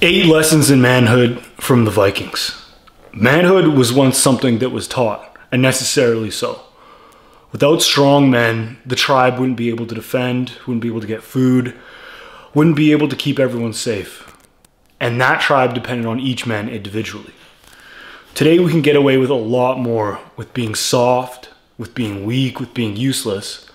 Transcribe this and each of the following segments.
8 lessons in manhood from the Vikings. Manhood was once something that was taught, and necessarily so. Without strong men, the tribe wouldn't be able to defend, wouldn't be able to get food, wouldn't be able to keep everyone safe. And that tribe depended on each man individually. Today we can get away with a lot more with being soft, with being weak, with being useless,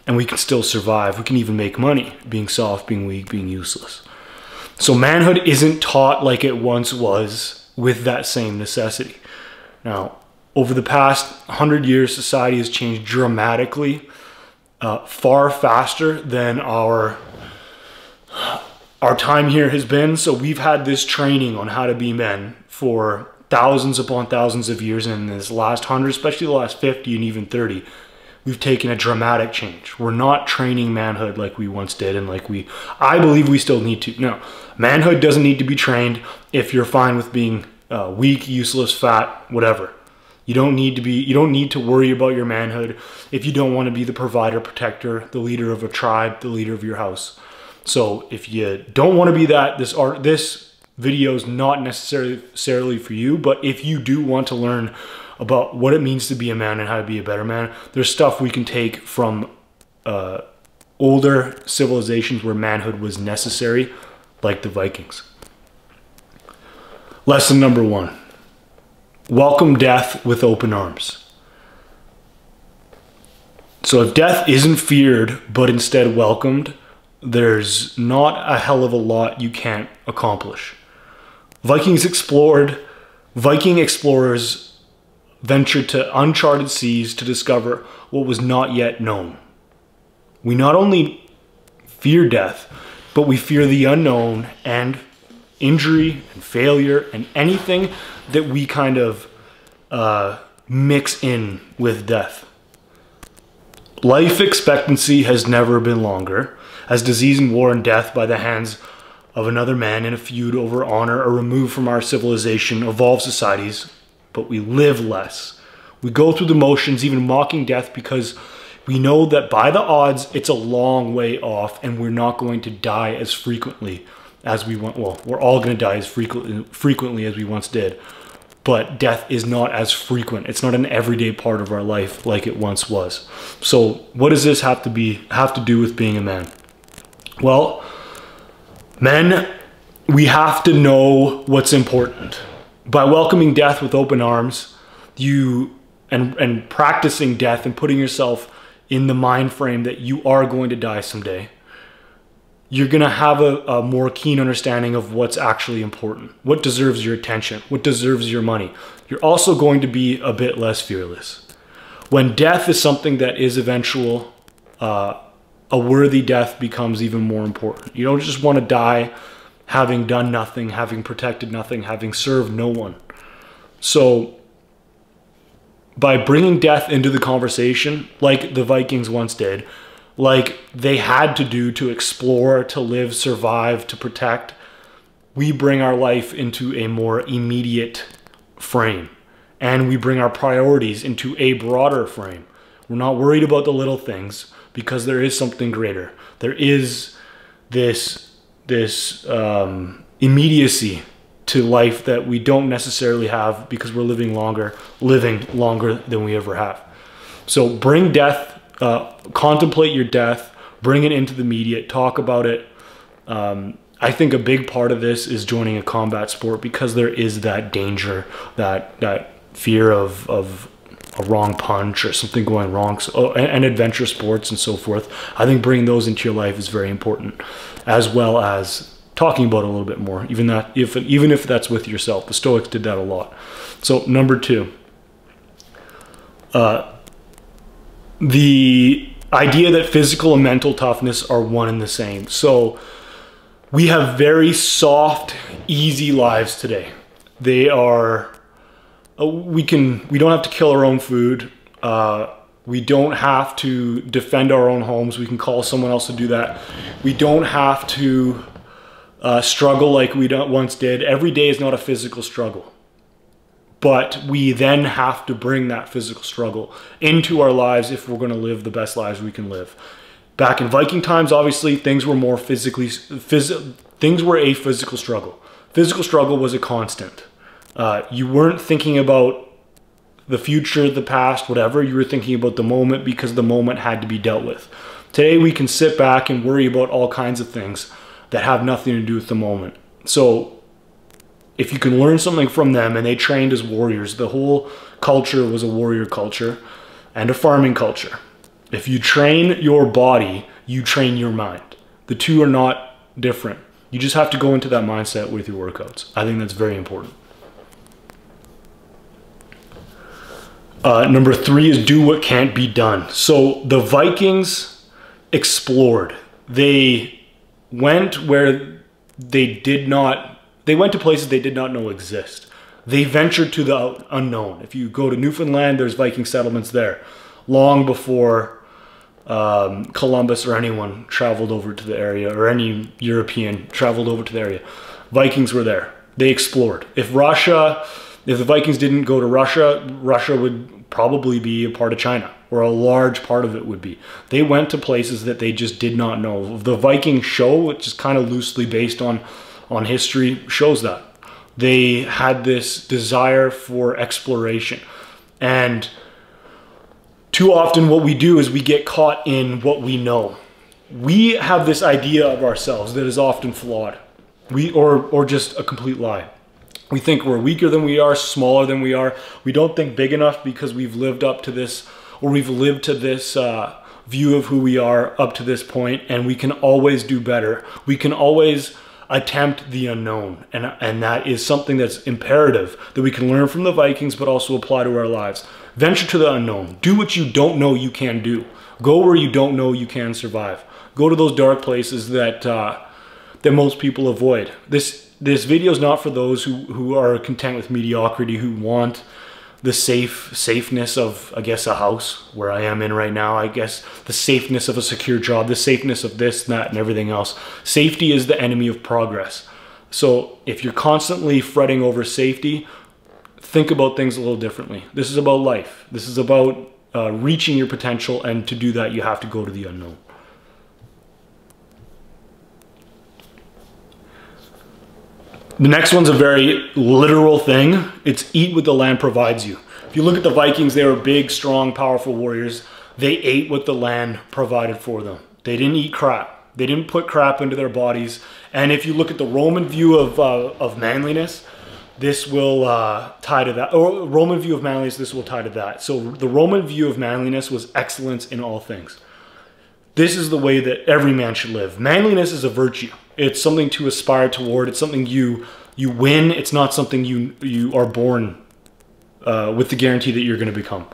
and we can still survive. We can even make money being soft, being weak, being useless. So manhood isn't taught like it once was with that same necessity. Now, over the past 100 years, society has changed dramatically, far faster than our time here has been. So we've had this training on how to be men for thousands upon thousands of years. And in this last 100, especially the last 50 and even 30, we've taken a dramatic change. We're not training manhood like we once did, and I believe we still need to. No, manhood doesn't need to be trained if you're fine with being weak, useless, fat, whatever. You don't need to worry about your manhood if you don't want to be the provider, protector, the leader of a tribe, the leader of your house. So if you don't want to be that, this video is not necessarily for you. But if you do want to learn about what it means to be a man and how to be a better man, there's stuff we can take from older civilizations where manhood was necessary, like the Vikings. Lesson number 1. Welcome death with open arms. So if death isn't feared, but instead welcomed, there's not a hell of a lot you can't accomplish. Viking explorers ventured to uncharted seas to discover what was not yet known. We not only fear death, but we fear the unknown and injury and failure and anything that we kind of mix in with death. Life expectancy has never been longer, as disease and war and death by the hands of another man in a feud over honor are removed from our civilization, evolved societies, but we live less. We go through the motions, even mocking death, because we know that by the odds, it's a long way off, and we're not going to die as frequently as we want. Well, we're all going to die as frequently as we once did, but death is not as frequent. It's not an everyday part of our life like it once was. So what does this have to do with being a man? Well, men, we have to know what's important. By welcoming death with open arms, and practicing death and putting yourself in the mind frame that you are going to die someday, you're going to have a more keen understanding of what's actually important, what deserves your attention, what deserves your money. You're also going to be a bit less fearless. When death is something that is eventual, a worthy death becomes even more important. You don't just want to die having done nothing, having protected nothing, having served no one. So by bringing death into the conversation, like the Vikings once did, like they had to do to explore, to live, survive, to protect, we bring our life into a more immediate frame, and we bring our priorities into a broader frame. We're not worried about the little things because there is something greater. There is this immediacy to life that we don't necessarily have because we're living longer than we ever have. So bring death, contemplate your death, bring it into the media, talk about it. I think a big part of this is joining a combat sport, because there is that danger, that fear of a wrong punch or something going wrong, and adventure sports and so forth. I think bringing those into your life is very important, as well as talking about it a little bit more, even if that's with yourself. The Stoics did that a lot. So number 2, the idea that physical and mental toughness are one and the same. So we have very soft, easy lives today. They are, we don't have to kill our own food. We don't have to defend our own homes. We can call someone else to do that. We don't have to struggle like we once did. Every day is not a physical struggle, but we then have to bring that physical struggle into our lives if we're going to live the best lives we can live. Back in Viking times, obviously, things were more things were a physical struggle. Physical struggle was a constant. You weren't thinking about the future, the past, whatever. You were thinking about the moment because the moment had to be dealt with. Today we can sit back and worry about all kinds of things that have nothing to do with the moment. So if you can learn something from them, and they trained as warriors, the whole culture was a warrior culture and a farming culture. If you train your body, you train your mind. The two are not different. You just have to go into that mindset with your workouts. I think that's very important. Number 3 is do what can't be done. So the Vikings explored. They went where they went to places they did not know exist. They ventured to the unknown. If you go to Newfoundland, there's Viking settlements there. Long before Columbus or anyone traveled over to the area, or any European traveled over to the area, Vikings were there. They explored. If the Vikings didn't go to Russia, Russia would probably be a part of China, or a large part of it would be. They went to places that they just did not know. The Viking show, which is kind of loosely based on history, shows that. They had this desire for exploration. And too often what we do is we get caught in what we know. We have this idea of ourselves that is often flawed, or just a complete lie. We think we're weaker than we are, smaller than we are. We don't think big enough because we've lived up to this, or we've lived to this view of who we are up to this point, and we can always do better. We can always attempt the unknown, and that is something that's imperative that we can learn from the Vikings, but also apply to our lives. Venture to the unknown. Do what you don't know you can do. Go where you don't know you can survive. Go to those dark places that most people avoid. This video is not for those who are content with mediocrity, who want the safeness of, I guess, a house where I am in right now. I guess the safeness of a secure job, the safeness of this, that, and everything else. Safety is the enemy of progress. So if you're constantly fretting over safety, think about things a little differently. This is about life. This is about reaching your potential, and to do that, you have to go to the unknown. The next one's a very literal thing. It's eat what the land provides you. If you look at the Vikings, they were big, strong, powerful warriors. They ate what the land provided for them. They didn't eat crap. They didn't put crap into their bodies. And if you look at the Roman view of manliness, this will tie to that. Or Roman view of manliness, this will tie to that. So the Roman view of manliness was excellence in all things. This is the way that every man should live. Manliness is a virtue. It's something to aspire toward. It's something you win. It's not something you are born with the guarantee that you're going to become.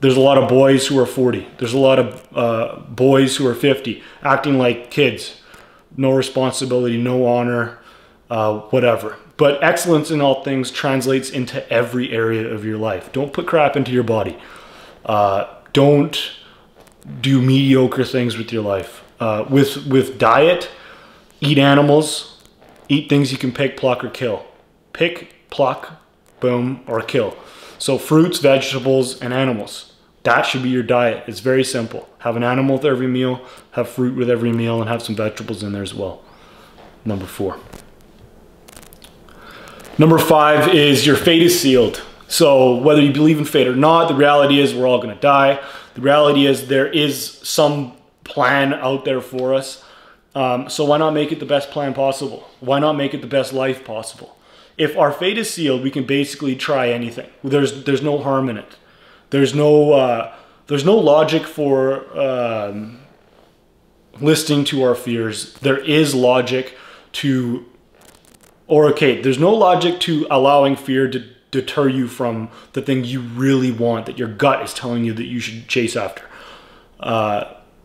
There's a lot of boys who are 40. There's a lot of boys who are 50 acting like kids. No responsibility, no honor, whatever. But excellence in all things translates into every area of your life. Don't put crap into your body. Don't do mediocre things with your life. With diet, eat animals, eat things you can pick, pluck, or kill. Pick, pluck, boom, or kill. So fruits, vegetables, and animals. That should be your diet. It's very simple. Have an animal with every meal, have fruit with every meal, and have some vegetables in there as well. Number 4. Number 5 is your fate is sealed. So whether you believe in fate or not, the reality is we're all going to die. The reality is there is some plan out there for us. So why not make it the best plan possible? Why not make it the best life possible? If our fate is sealed, we can basically try anything. There's no harm in it. There's no logic for listening to our fears. There is logic to, there's no logic to allowing fear to deter you from the thing you really want, that your gut is telling you that you should chase after.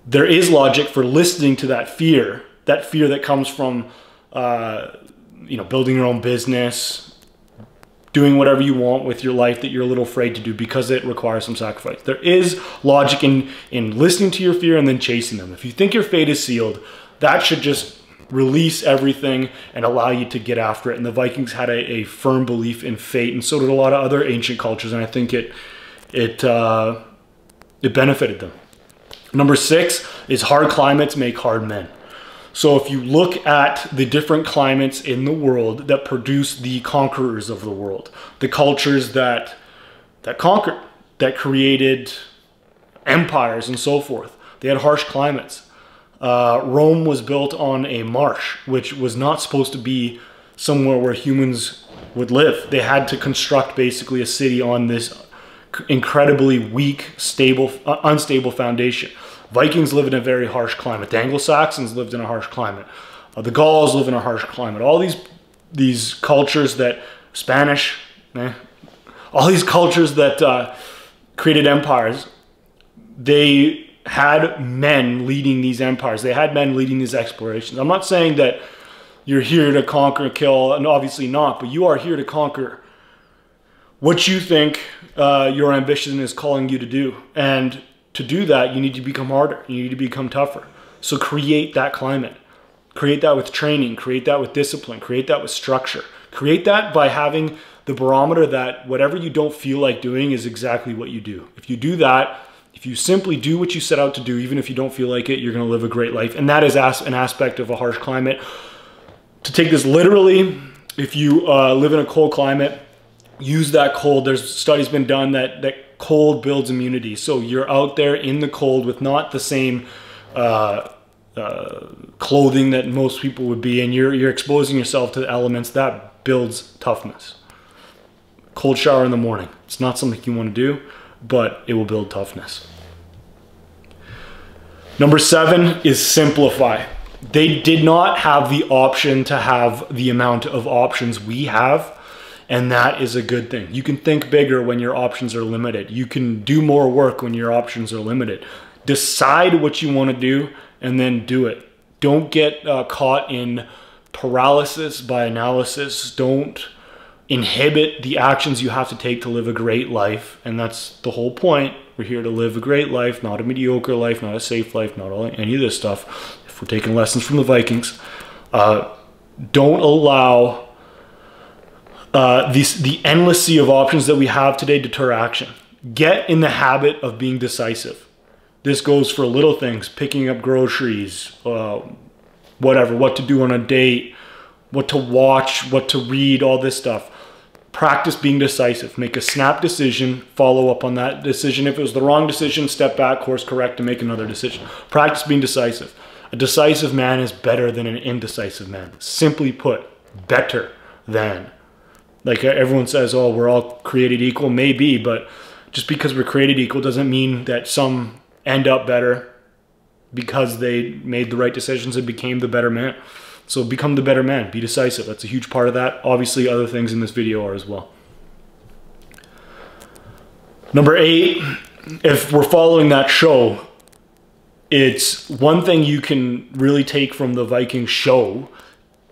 There is logic for listening to that fear that comes from, building your own business, doing whatever you want with your life that you're a little afraid to do because it requires some sacrifice. There is logic in listening to your fear and then chasing them. If you think your fate is sealed, that should just release everything and allow you to get after it. And the Vikings had a firm belief in fate, and so did a lot of other ancient cultures, and I think it benefited them. Number 6 is hard climates make hard men. So if you look at the different climates in the world that produce the conquerors of the world, the cultures that conquered, that created empires and so forth, they had harsh climates. Rome was built on a marsh, which was not supposed to be somewhere where humans would live. They had to construct basically a city on this incredibly weak, unstable foundation. Vikings lived in a very harsh climate. The Anglo-Saxons lived in a harsh climate. The Gauls live in a harsh climate. All these cultures that all these cultures that created empires, they had men leading these empires. They had men leading these explorations. I'm not saying that you're here to conquer and kill, and obviously not, but you are here to conquer what you think your ambition is calling you to do. And to do that, you need to become harder. You need to become tougher. So create that climate. Create that with training. Create that with discipline. Create that with structure. Create that by having the barometer that whatever you don't feel like doing is exactly what you do. If you do that, if you simply do what you set out to do, even if you don't feel like it, you're going to live a great life. And that is an aspect of a harsh climate. To take this literally, if you live in a cold climate, use that cold. There's studies been done that cold builds immunity. So you're out there in the cold with not the same clothing that most people would be, and you're exposing yourself to the elements. That builds toughness. Cold shower in the morning. It's not something you want to do, but it will build toughness. Number 7 is simplify. They did not have the option to have the amount of options we have, and that is a good thing. You can think bigger when your options are limited. You can do more work when your options are limited. Decide what you want to do and then do it. Don't get caught in paralysis by analysis. Don't inhibit the actions you have to take to live a great life. And that's the whole point. We're here to live a great life, not a mediocre life, not a safe life, not any of this stuff. If we're taking lessons from the Vikings, don't allow the endless sea of options that we have today deter action. Get in the habit of being decisive. This goes for little things, picking up groceries, whatever, what to do on a date, what to watch, what to read, all this stuff. Practice being decisive. Make a snap decision, follow up on that decision. If it was the wrong decision, step back, course correct, and make another decision. Practice being decisive. A decisive man is better than an indecisive man. Simply put, better than. Like everyone says, oh, we're all created equal. Maybe, but just because we're created equal doesn't mean that some end up better because they made the right decisions and became the better man. So become the better man. Be decisive. That's a huge part of that. Obviously, other things in this video are as well. Number 8, if we're following that show, it's one thing you can really take from the Viking show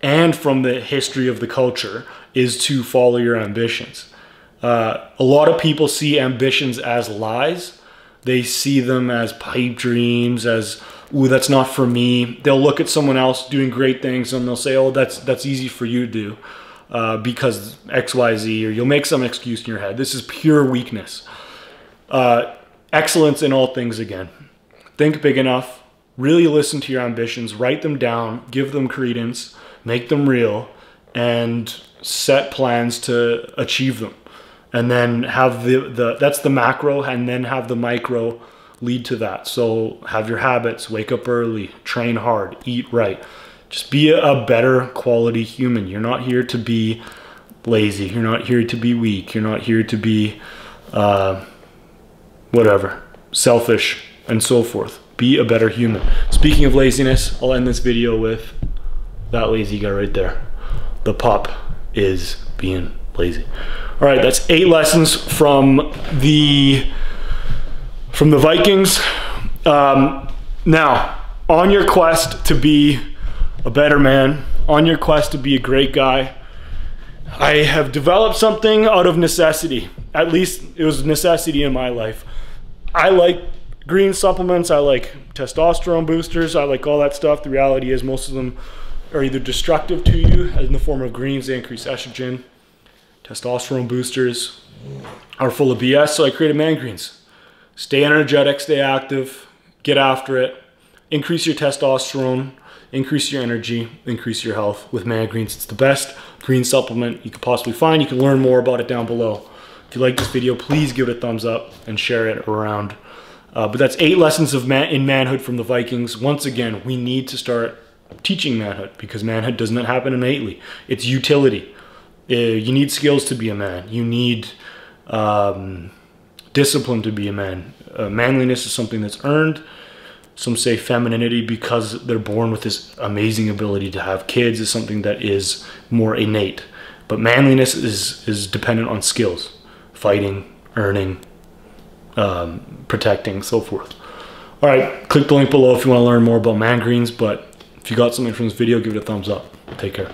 and from the history of the culture is to follow your ambitions. A lot of people see ambitions as lies. They see them as pipe dreams, as, ooh, that's not for me. They'll look at someone else doing great things and they'll say, oh, that's easy for you to do because X, Y, Z, or you'll make some excuse in your head. This is pure weakness. Excellence in all things again. Think big enough, really listen to your ambitions, write them down, give them credence, make them real, and set plans to achieve them. And then have that's the macro, and then have the micro lead to that. So have your habits, wake up early, train hard, eat right. Just be a better quality human. You're not here to be lazy. You're not here to be weak. You're not here to be whatever, selfish and so forth. Be a better human. Speaking of laziness, I'll end this video with that lazy guy right there. The pup is being lazy. All right, that's 8 lessons from the Vikings. Now, on your quest to be a better man, on your quest to be a great guy, I have developed something out of necessity. At least it was a necessity in my life. I like green supplements. I like testosterone boosters. I like all that stuff. The reality is most of them are either destructive to you in the form of greens. They increase estrogen. Testosterone boosters are full of BS, so I created Man Greens. Stay energetic, stay active, get after it, increase your testosterone, increase your energy, increase your health with Man Greens. It's the best green supplement you could possibly find. You can learn more about it down below. If you like this video, please give it a thumbs up and share it around. But that's 8 lessons in manhood from the Vikings. Once again, we need to start teaching manhood, because manhood does not happen innately. It's utility. You need skills to be a man. You need discipline to be a man. Manliness is something that's earned. Some say femininity, because they're born with this amazing ability to have kids, is something that is more innate. But manliness is dependent on skills. Fighting, earning, protecting, so forth. All right, click the link below if you want to learn more about Man Greens. But if you got something from this video, give it a thumbs up. Take care.